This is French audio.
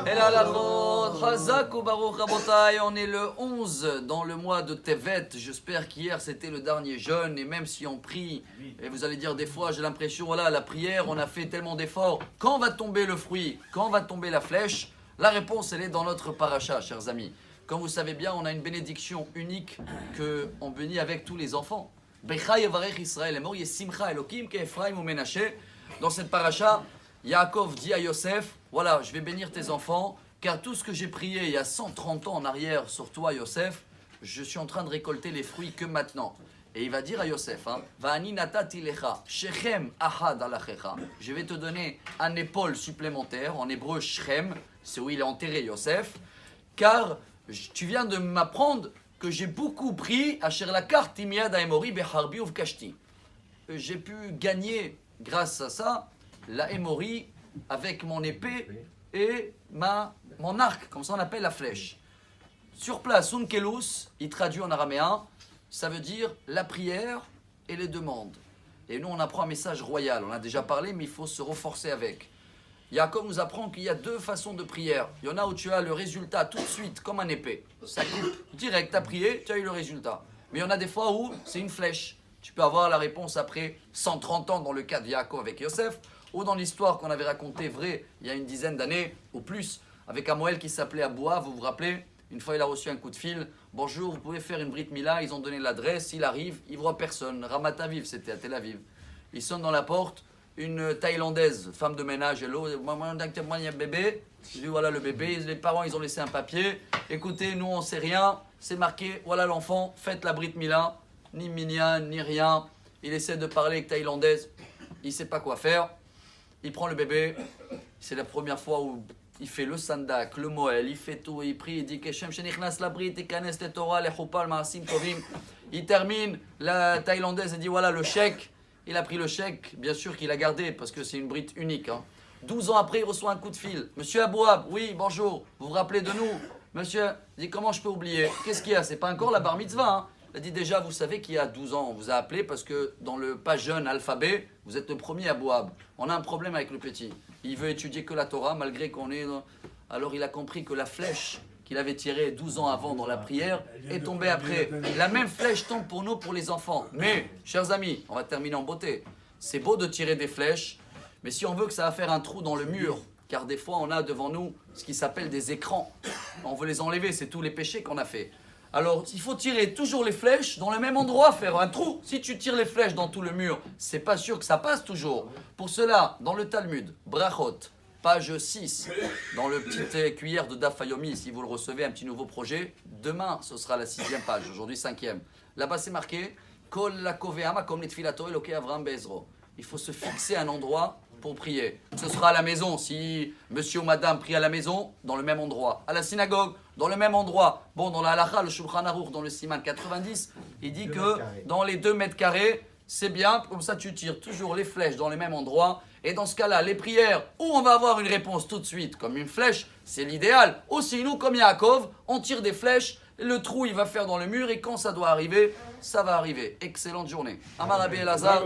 Et là, Chazak ou Baruch Rabotai, on est le 11 dans le mois de Tevet. J'espère qu'hier c'était le dernier jeûne. Et même si on prie, et vous allez dire des fois, j'ai l'impression, voilà, la prière, on a fait tellement d'efforts. Quand va tomber le fruit? Quand va tomber la flèche? La réponse, elle est dans notre paracha, chers amis. Comme vous savez bien, on a une bénédiction unique qu'on bénit avec tous les enfants. Becha yevarech Israël, emor yesimcha Elokim ke'Ephraim ou Menaché. Dans cette paracha, Yaakov dit à Yosef, voilà, je vais bénir tes enfants, car tout ce que j'ai prié il y a 130 ans en arrière sur toi, Yosef, je suis en train de récolter les fruits que maintenant. Et il va dire à Yosef, Va'ani natati lecha, shechem ahad alachecha. Je vais te donner un épaule supplémentaire, en hébreu Shechem, c'est où il est enterré, Yosef, car tu viens de m'apprendre que j'ai beaucoup pris, asher la carte imiad aemori beharbi uvkashti. J'ai pu gagner, grâce à ça, la Hémori avec mon épée et mon arc, comme ça on appelle la flèche. Sur place, Unkelus, il traduit en araméen, ça veut dire la prière et les demandes. Et nous on apprend un message royal, on a déjà parlé mais il faut se renforcer avec. Yaakov nous apprend qu'il y a deux façons de prière. Il y en a où tu as le résultat tout de suite, comme un épée. Ça coupe direct, tu as prié, tu as eu le résultat. Mais il y en a des fois où c'est une flèche. Tu peux avoir la réponse après 130 ans dans le cas de Yaakov avec Yosef, ou dans l'histoire qu'on avait racontée vraie il y a une dizaine d'années, ou plus, avec un Moël qui s'appelait Aboua, vous vous rappelez? Une fois il a reçu un coup de fil, bonjour, vous pouvez faire une Brit Mila, ils ont donné l'adresse, il arrive, il voit personne, Ramat Aviv, c'était à Tel Aviv. Il sonne dans la porte, une Thaïlandaise, femme de ménage, hello, maman, il y a un bébé, je dis voilà le bébé, les parents ils ont laissé un papier, écoutez, nous on sait rien, c'est marqué, voilà l'enfant, faites la Brit Mila. Ni minyan, ni rien. Il essaie de parler avec thaïlandaise. Il ne sait pas quoi faire. Il prend le bébé. C'est la première fois où il fait le sandak, le moël, il fait tout, il prie, il dit Keshem shenichnas la brit, ikanes le Torah, le chupal, maasim tovim. Il termine, la thaïlandaise, elle dit voilà le chèque. Il a pris le chèque, bien sûr qu'il a gardé parce que c'est une brite unique. 12 ans après, il reçoit un coup de fil. Monsieur Abouab, oui, bonjour, vous vous rappelez de nous? Monsieur, il dit comment je peux oublier? Qu'est-ce qu'il y a? C'est pas encore la bar mitzvah. Il a dit déjà, vous savez qu'il y a 12 ans, on vous a appelé parce que dans le pas jeune alphabet, vous êtes le premier à Boab. On a un problème avec le petit. Il veut étudier que la Torah malgré qu'on est... Alors il a compris que la flèche qu'il avait tirée 12 ans avant dans la prière est tombée après. La même flèche tombe pour nous, pour les enfants. Mais, chers amis, on va terminer en beauté. C'est beau de tirer des flèches, mais si on veut que ça va faire un trou dans le mur, car des fois on a devant nous ce qui s'appelle des écrans. On veut les enlever, c'est tous les péchés qu'on a fait. Alors, il faut tirer toujours les flèches dans le même endroit, faire un trou. Si tu tires les flèches dans tout le mur, c'est pas sûr que ça passe toujours. Pour cela, dans le Talmud, Brachot, page 6, dans le petit cuillère de Daf Yomi, si vous le recevez, un petit nouveau projet, demain, ce sera la 6e page, aujourd'hui 5e. Là-bas, c'est marqué Kol la koveama kom netfilato Elokei Avram Bezro. Il faut se fixer un endroit pour prier. Ce sera à la maison, si monsieur ou madame prie à la maison, dans le même endroit. À la synagogue, dans le même endroit. Bon, dans la halakha, le Shulchan Aruch, dans le Siman 90, il dit que dans les 2 mètres carrés, c'est bien, comme ça tu tires toujours les flèches dans les mêmes endroits. Et dans ce cas-là, les prières, où on va avoir une réponse tout de suite, comme une flèche, c'est l'idéal. Ou sinon, comme Yaakov, on tire des flèches, le trou il va faire dans le mur, et quand ça doit arriver, ça va arriver. Excellente journée. Amar Rabbi Elazar.